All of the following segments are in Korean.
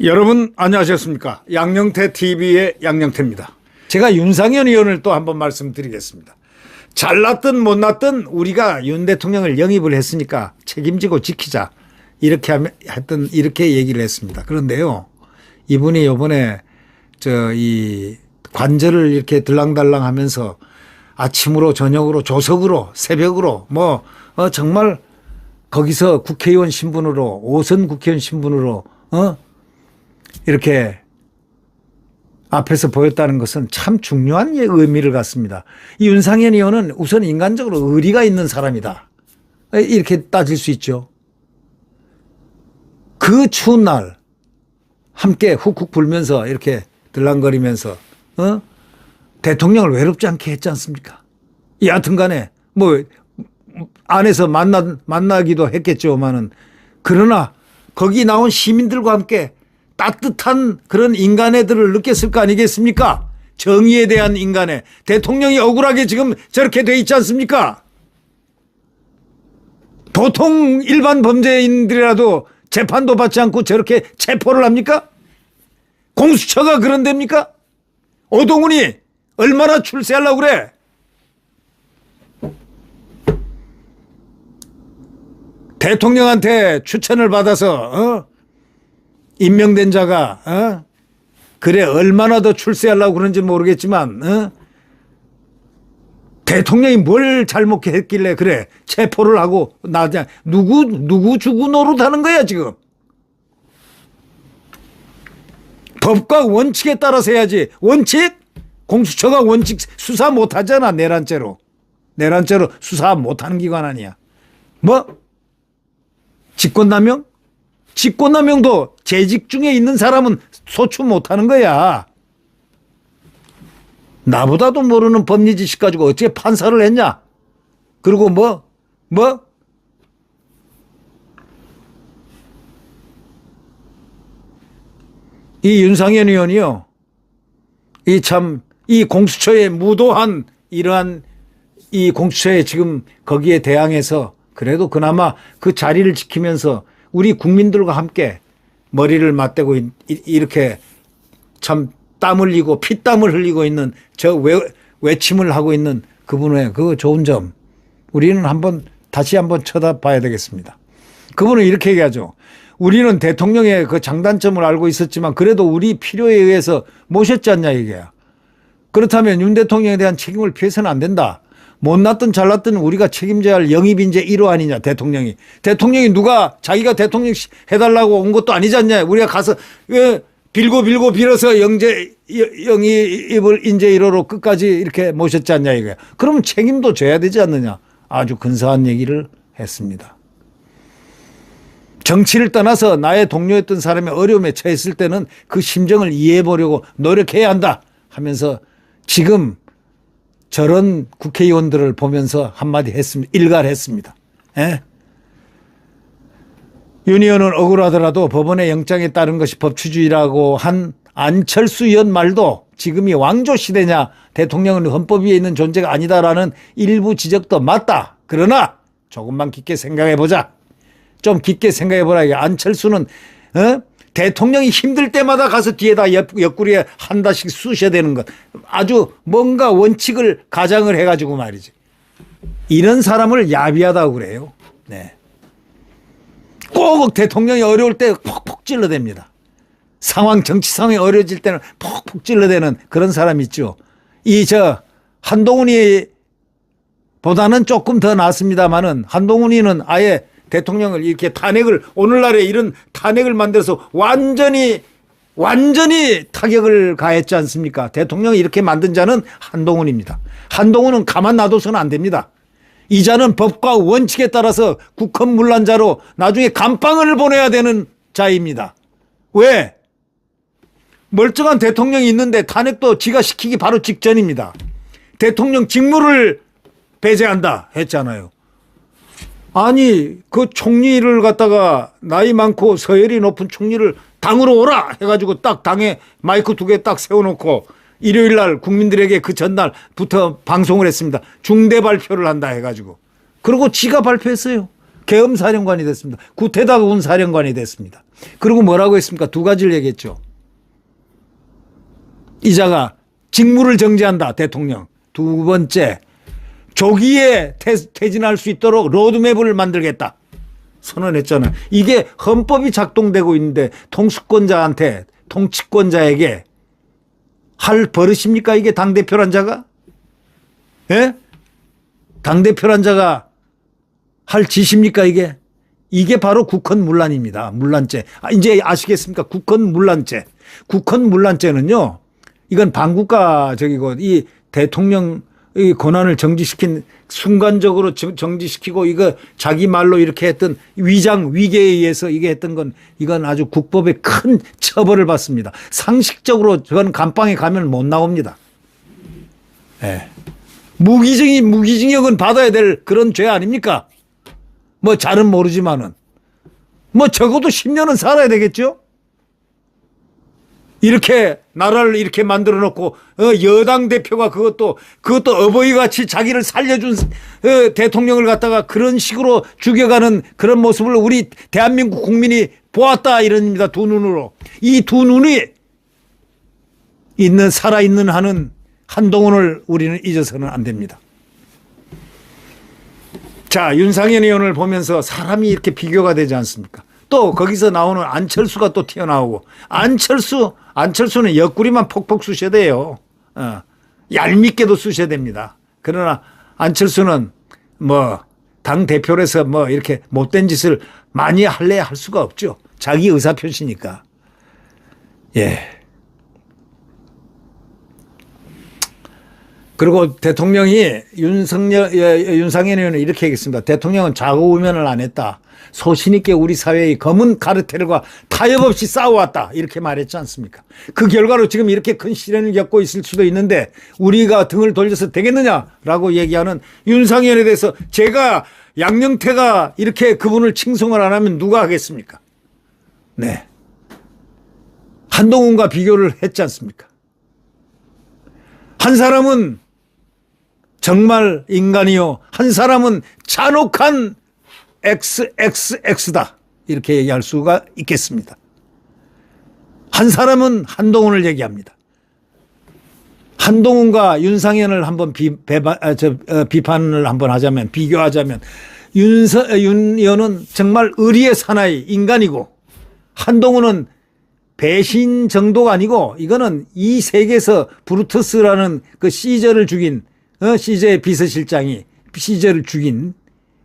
여러분 안녕하셨습니까? 양영태 TV의 양영태입니다. 제가 윤상현 의원을 또 한번 말씀드리겠습니다. 잘났든 못났든 우리가 윤 대통령을 영입을 했으니까 책임지고 지키자 이렇게 얘기를 했습니다. 그런데요, 이분이 이번에 이 관절을 이렇게 들랑달랑 하면서 아침으로 저녁으로 조석으로 새벽으로 정말 거기서 국회의원 신분으로 5선 국회의원 신분으로 이렇게 앞에서 보였다는 것은 참 중요한 의미를 갖습니다. 이 윤상현 의원은 우선 인간적으로 의리가 있는 사람이다, 이렇게 따질 수 있죠. 그 추운 날 함께 훅훅 불면서 이렇게 들랑거리면서 대통령을 외롭지 않게 했지 않습니까? 여하튼 간에 안에서 만나기도 했겠지만은, 그러나 거기 나온 시민들과 함께 따뜻한 그런 인간애들을 느꼈을 거 아니겠습니까? 정의에 대한 인간애. 대통령이 억울하게 지금 저렇게 돼 있지 않습니까? 보통 일반 범죄인들이라도 재판도 받지 않고 저렇게 체포를 합니까? 공수처가 그런 데입니까? 오동훈이 얼마나 출세하려고 그래? 대통령한테 추천을 받아서 임명된 자가 그래 얼마나 더 출세하려고 그런지 모르겠지만 대통령이 뭘 잘못했길래 그래 체포를 하고 누구 주구 노릇하는 거야 지금. 법과 원칙에 따라서 해야지. 원칙? 공수처가 원칙 수사 못하잖아. 내란죄로 수사 못하는 기관 아니야. 직권남용? 직권남용도 재직 중에 있는 사람은 소추 못하는 거야. 나보다도 모르는 법리 지식 가지고 어떻게 판사를 했냐? 그리고 이 윤상현 의원이요, 이 공수처의 무도한 이러한 이 공수처에 지금 거기에 대항해서 그래도 그나마 그 자리를 지키면서 우리 국민들과 함께 머리를 맞대고 이렇게 참 땀 흘리고 피땀을 흘리고 있는 저 외침을 하고 있는 그분의 그 좋은 점, 우리는 다시 한번 쳐다봐야 되겠습니다. 그분은 이렇게 얘기하죠. 우리는 대통령의 그 장단점을 알고 있었지만 그래도 우리 필요에 의해서 모셨지 않냐 이게야. 그렇다면 윤 대통령에 대한 책임을 피해서는 안 된다. 못났든 잘났든 우리가 책임져야 할 영입인재 1호 아니냐 대통령이. 누가 자기가 대통령 해달라고 온 것도 아니지 않냐. 우리가 가서 빌어서 영입을 인재 1호로 끝까지 이렇게 모셨지 않냐 이거야. 그러면 책임도 져야 되지 않느냐. 아주 근사한 얘기를 했습니다. 정치를 떠나서 나의 동료였던 사람이 어려움에 처했을 때는 그 심정을 이해해 보려고 노력해야 한다 하면서 지금 저런 국회의원들을 보면서 한마디 했습니다. 일갈했습니다. 윤 의원은 억울하더라도 법원의 영장에 따른 것이 법치주의라고 한 안철수 의원 말도 지금이 왕조 시대냐, 대통령은 헌법 위에 있는 존재가 아니다라는 일부 지적도 맞다. 그러나 조금만 깊게 생각해보자. 좀 깊게 생각해보라. 안철수는 대통령이 힘들 때마다 가서 뒤에다 옆구리에 한 달씩 쑤셔야 되는 것. 아주 뭔가 원칙을 가장을 해가지고 말이지. 이런 사람을 야비하다고 그래요. 네. 꼭 대통령이 어려울 때 폭폭 찔러댑니다. 정치 상황이 어려워질 때는 폭폭 찔러대는 그런 사람 있죠. 한동훈이 보다는 조금 더 낫습니다만은, 한동훈이는 아예 대통령을 이렇게 오늘날에 이런 탄핵을 만들어서 완전히 타격을 가했지 않습니까? 대통령이 이렇게 만든 자는 한동훈입니다. 한동훈은 가만 놔둬서는 안 됩니다. 이 자는 법과 원칙에 따라서 국헌문란자로 나중에 감방을 보내야 되는 자입니다. 왜? 멀쩡한 대통령이 있는데 탄핵도 지가 시키기 바로 직전입니다. 대통령 직무를 배제한다 했잖아요. 아니 그 총리를 갖다가 나이 많고 서열이 높은 총리를 당으로 오라 해가지고 딱 당에 마이크 2개 딱 세워놓고 일요일 날 국민들에게 그 전날부터 방송을 했습니다. 중대 발표를 한다 해가지고. 그리고 지가 발표했어요. 계엄사령관이 됐습니다. 구태다군 사령관이 됐습니다. 그리고 뭐라고 했습니까? 두 가지를 얘기했죠. 이자가 직무를 정지한다, 대통령. 두 번째, 조기에 퇴진할 수 있도록 로드맵을 만들겠다. 선언했잖아요. 이게 헌법이 작동되고 있는데 통수권자한테, 통치권자에게 할 버릇입니까? 이게 당대표란 자가? 예? 당대표란 자가 할 짓입니까? 이게? 이게 바로 국헌문란입니다. 문란죄. 이제 아시겠습니까? 국헌문란죄. 국헌문란죄는요, 이건 반국가적이고 이 대통령 의 권한을 정지시킨 순간적으로 정지시키고 이거 자기 말로 이렇게 했던 위계에 의해서 이게 했던 건 이건 아주 국법의 큰 처벌을 받습니다. 상식적으로 저건 감방에 가면 못 나옵니다. 예. 무기징역은 받아야 될 그런 죄 아닙니까? 뭐 잘은 모르지만은 뭐 적어도 10년은 살아야 되겠죠? 이렇게 나라를 이렇게 만들어 놓고 여당 대표가 그것도 어버이같이 자기를 살려준 대통령을 갖다가 그런 식으로 죽여가는 그런 모습을 우리 대한민국 국민이 보았다 이럽니다. 두 눈으로. 이 두 눈이 살아있는 한은 한동훈을 우리는 잊어서는 안 됩니다. 자, 윤상현 의원을 보면서 사람이 이렇게 비교가 되지 않습니까? 또 거기서 나오는 안철수가 또 튀어나오고 안철수는 옆구리만 폭폭 쑤셔야 돼요. 얄밉게도 쑤셔야 됩니다. 그러나 안철수는 뭐 당 대표로서 뭐 이렇게 못된 짓을 많이 할래야 할 수가 없죠. 자기 의사 표시니까. 예. 그리고 대통령이 윤상현 의원은 이렇게 얘기했습니다. 대통령은 좌우우면을 안 했다. 소신 있게 우리 사회의 검은 카르텔과 타협 없이 싸워왔다. 이렇게 말했지 않습니까? 그 결과로 지금 이렇게 큰 시련을 겪고 있을 수도 있는데 우리가 등을 돌려서 되겠느냐라고 얘기하는 윤상현에 대해서 제가 양영태가 이렇게 그분을 칭송을 안 하면 누가 하겠습니까? 네. 한동훈과 비교를 했지 않습니까? 한 사람은 정말 인간이요. 한 사람은 잔혹한 XXX다. 이렇게 얘기할 수가 있겠습니다. 한 사람은 한동훈을 얘기합니다. 한동훈과 윤상현을 한번 비판을 한번 하자면, 비교하자면, 윤 의원은 정말 의리의 사나이 인간이고, 한동훈은 배신 정도가 아니고, 이거는 이 세계에서 브루투스라는 그 시저를 죽인, 시저의 비서실장이 시저를 죽인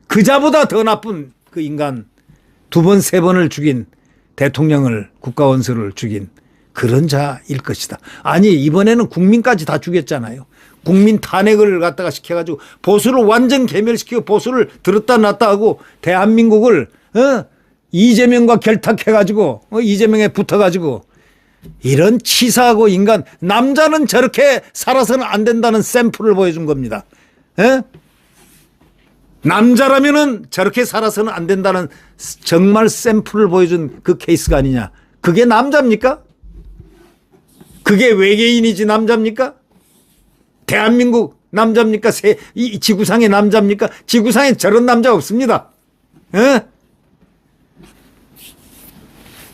그자보다 더 나쁜 그 인간 두 번, 세 번을 죽인 대통령을 국가원수를 죽인 그런 자일 것이다. 아니 이번에는 국민까지 다 죽였잖아요. 국민 탄핵을 갖다가 시켜가지고 보수를 완전 괴멸시키고 보수를 들었다 놨다 하고 대한민국을 이재명과 결탁해가지고 이재명에 붙어가지고 이런 치사하고 인간 남자는 저렇게 살아서는 안 된다는 샘플을 보여준 겁니다. 남자라면은 저렇게 살아서는 안 된다는 정말 샘플을 보여준 그 케이스가 아니냐. 그게 남자입니까? 그게 외계인이지 남자입니까? 대한민국 남자입니까? 이 지구상의 남자입니까? 지구상에 저런 남자 없습니다.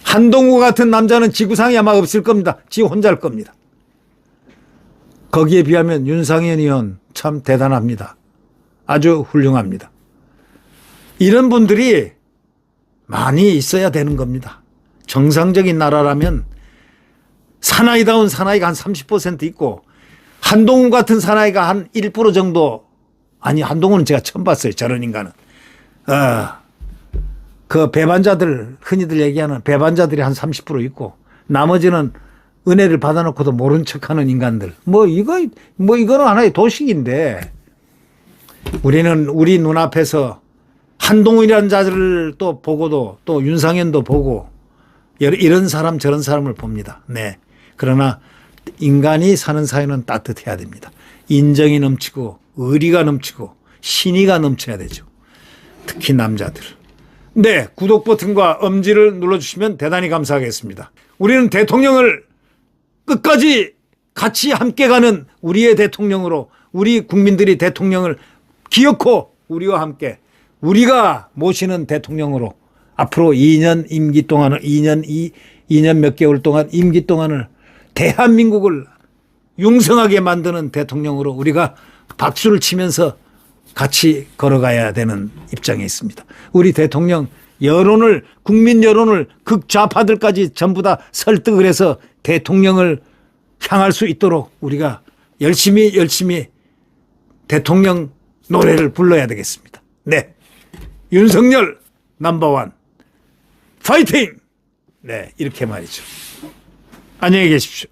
한동우 같은 남자는 지구상에 아마 없을 겁니다. 지 혼자일 겁니다. 거기에 비하면 윤상현 의원 참 대단합니다. 아주 훌륭합니다. 이런 분들이 많이 있어야 되는 겁니다. 정상적인 나라라면 사나이다운 사나이가 한 30% 있고 한동훈 같은 사나이가 한 1% 정도, 아니 한동훈은 제가 처음 봤어요. 저런 인간은. 그 배반자들, 흔히들 얘기하는 배반자들이 한 30% 있고 나머지는 은혜를 받아놓고도 모른 척하는 인간들. 이거는 하나의 도식인데 우리는 우리 눈앞에서 한동훈이라는 자들을 또 보고도 또 윤상현도 보고 이런 사람 저런 사람을 봅니다. 네. 그러나 인간이 사는 사회는 따뜻해야 됩니다. 인정이 넘치고 의리가 넘치고 신의가 넘쳐야 되죠. 특히 남자들. 네. 구독 버튼과 엄지를 눌러주시면 대단히 감사하겠습니다. 우리는 대통령을 끝까지 같이 함께 가는 우리의 대통령으로 우리 국민들이 대통령을 기어코 우리와 함께 우리가 모시는 대통령으로 앞으로 2년 임기 동안을 2년 몇 개월 동안 임기 동안을 대한민국을 융성하게 만드는 대통령으로 우리가 박수를 치면서 같이 걸어가야 되는 입장에 있습니다. 우리 대통령 여론을 국민 여론을 극좌파들까지 전부 다 설득을 해서 대통령을 향할 수 있도록 우리가 열심히 대통령 노래를 불러야 되겠습니다. 네, 윤석열 넘버원 파이팅! 네, 이렇게 말이죠. 안녕히 계십시오.